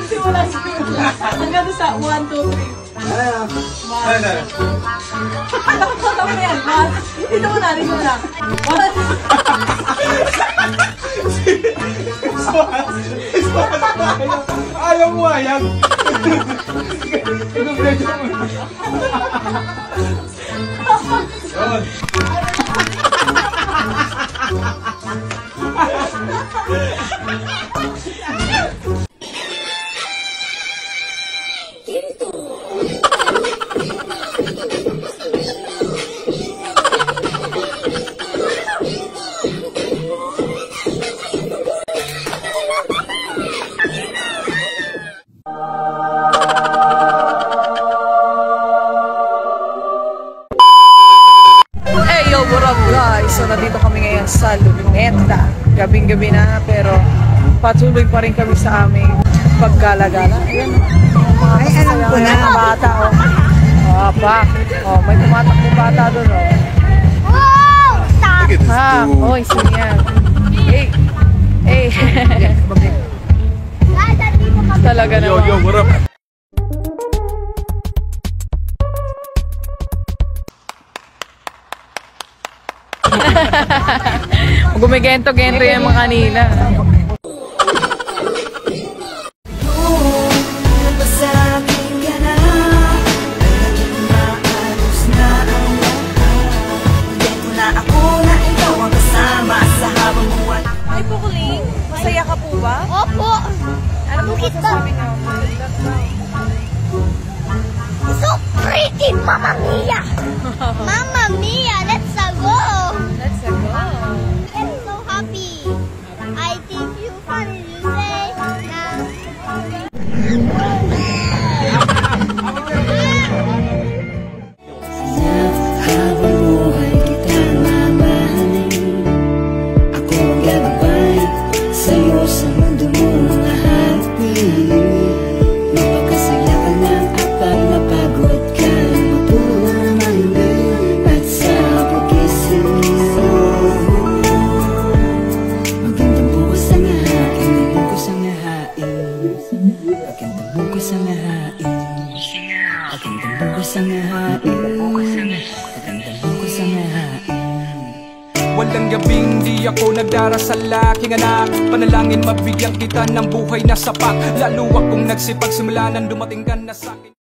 Simula. Hanggang sa 1, 2, 3. Alam mo yan. Dito mo na. Ayaw mo ayan. What up guys? So nandito kami ngayon sa Luneta. Gabing-gabi na pero patuloy pa rin kami sa aming paggala-gala. Ayan. Ay, alam ko na. Mga bata oh. Oh, may tumatakbo bata doon oh. Wow! Stop! Ha, oy, sino yan? Hey. Talaga naman. Yo, what up? Gumigento-gento yung mga kanina. Ay, Pukuling, masaya ka po ba? Opo! Ano po masasabi niyo? So pretty, Mamma Mia! Mamma Mia, let's go! Let's go! I'm so happy. I think you funny you say na. Habang buhay kita mamahalin, ako ang gagabay sa'yo sa mundo mong lahatin. Mapagkasaya ka lang at pag napagod ka, mapumahingin at sa pagising mo. Magandang bukas ang hahain, bukas ang hahain. Magandang bukas ang hahain. Magandang bukas ang hahain. Magandang bukas ang hahain. Walang gabing di ako nagdarasal aking anak. Panalangin mabigyan kita ng buhay na sapat. Lalo akong nagsipagsimula nang dumating ka na sa'kin.